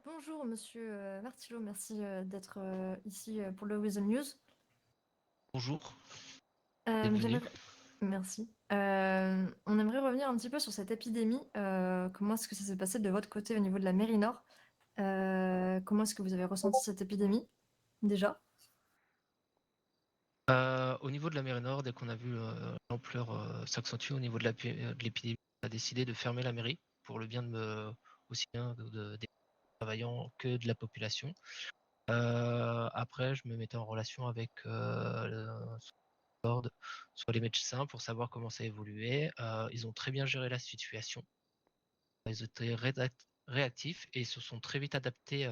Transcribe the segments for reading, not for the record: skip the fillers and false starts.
Bonjour Monsieur Martillo, merci d'être ici pour le Weasel News. Bonjour, bienvenue. J'aimerais... Merci. On aimerait revenir un petit peu sur cette épidémie. Comment est-ce que ça s'est passé de votre côté au niveau de la mairie Nord? Comment est-ce que vous avez ressenti cette épidémie déjà? Au niveau de la mairie Nord, dès qu'on a vu l'ampleur s'accentuer au niveau de de l'épidémie, on a décidé de fermer la mairie pour le bien aussi bien des travaillants que de la population. Après, je me mettais en relation avec soit les médecins pour savoir comment ça évoluait. Ils ont très bien géré la situation. Ils étaient réactifs et se sont très vite adaptés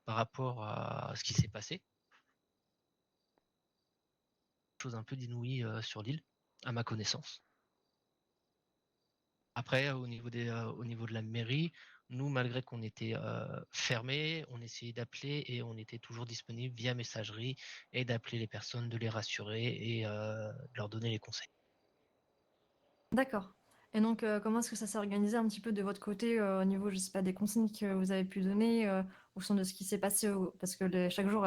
par rapport à ce qui s'est passé. Chose un peu d'inouïe sur l'île, à ma connaissance. Après, au niveau de la mairie, nous, malgré qu'on était fermés, on essayait d'appeler et on était toujours disponible via messagerie et d'appeler les personnes, de les rassurer et de leur donner les conseils. D'accord. Et donc, comment est-ce que ça s'est organisé un petit peu de votre côté au niveau, je sais pas, des consignes que vous avez pu donner, au sein de ce qui s'est passé, parce que chaque jour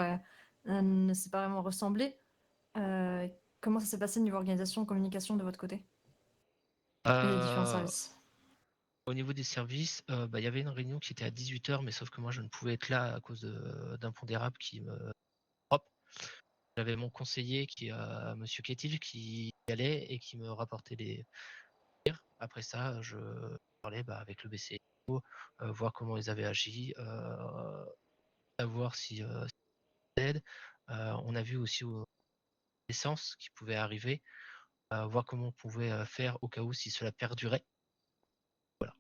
ne s'est pas vraiment ressemblé. Euh, Comment ça s'est passé niveau organisation, communication de votre côté et les différents Euh, services? Au niveau des services, il y avait une réunion qui était à 18h, mais sauf que moi, je ne pouvais être là à cause d'impondérables qui me propre. J'avais mon conseiller Monsieur Kétil, qui y allait et qui me rapportait les. Après ça, je parlais avec le BCO, voir comment ils avaient agi, savoir si aide. On a vu aussi l'essence qui pouvait arriver, voir comment on pouvait faire au cas où si cela perdurait. Voilà.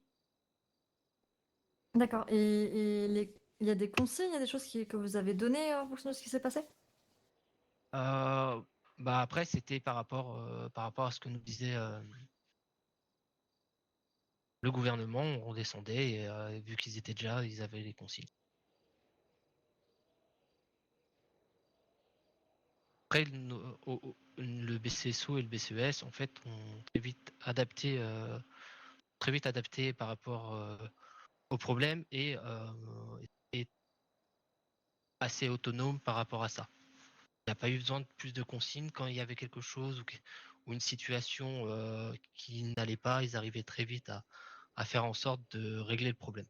D'accord. Il y a des consignes, il y a des choses que vous avez données en fonction de ce qui s'est passé? Euh, Après, c'était par rapport à ce que nous disait le gouvernement. On descendait et vu qu'ils étaient déjà, ils avaient les consignes. Après, le BCSO et le BCES, en fait, ont très vite adapté par rapport au problème et assez autonome par rapport à ça. Il n'y a pas eu besoin de plus de consignes quand il y avait quelque chose ou une situation qui n'allait pas. Ils arrivaient très vite à faire en sorte de régler le problème.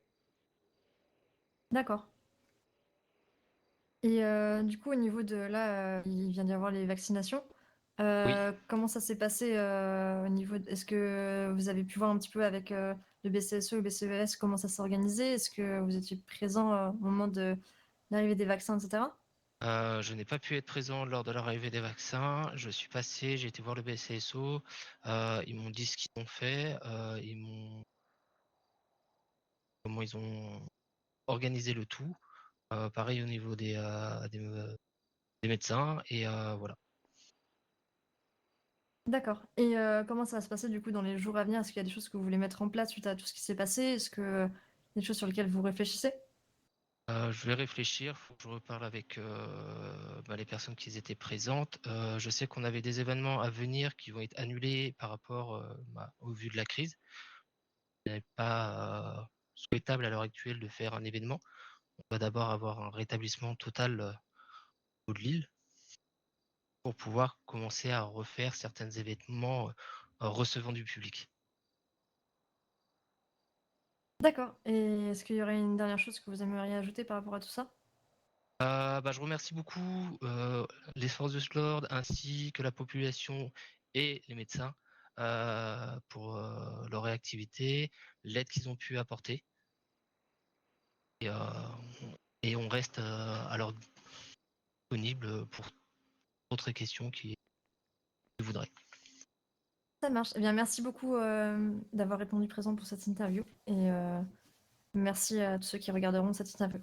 D'accord. Et du coup, au niveau de là, il vient d'y avoir les vaccinations. Oui, Comment ça s'est passé au niveau est-ce que vous avez pu voir un petit peu avec le BCSO et le BCES comment ça s'est organisé? Est-ce que vous étiez présent au moment de l'arrivée des vaccins, etc.? je n'ai pas pu être présent lors de l'arrivée des vaccins. Je suis passé, j'ai été voir le BCSO. Ils m'ont dit ce qu'ils ont fait. Comment ils ont organisé le tout. Pareil au niveau des médecins. Et voilà. D'accord. Et comment ça va se passer du coup dans les jours à venir? Est-ce qu'il y a des choses que vous voulez mettre en place suite à tout ce qui s'est passé? Est-ce que il y a des choses sur lesquelles vous réfléchissez? Je vais réfléchir, faut que je reparle avec les personnes qui étaient présentes. Je sais qu'on avait des événements à venir qui vont être annulés par rapport au vu de la crise. Ce n'est pas souhaitable à l'heure actuelle de faire un événement. On va d'abord avoir un rétablissement total de l'île pour pouvoir commencer à refaire certains événements recevant du public. D'accord. Et est-ce qu'il y aurait une dernière chose que vous aimeriez ajouter par rapport à tout ça? Je remercie beaucoup les forces de l'ordre ainsi que la population et les médecins pour leur réactivité, l'aide qu'ils ont pu apporter. Et, euh, et on reste alors disponible pour d'autres questions qui voudraient. Ça marche. Eh bien, merci beaucoup d'avoir répondu présent pour cette interview. Et merci à tous ceux qui regarderont cette interview.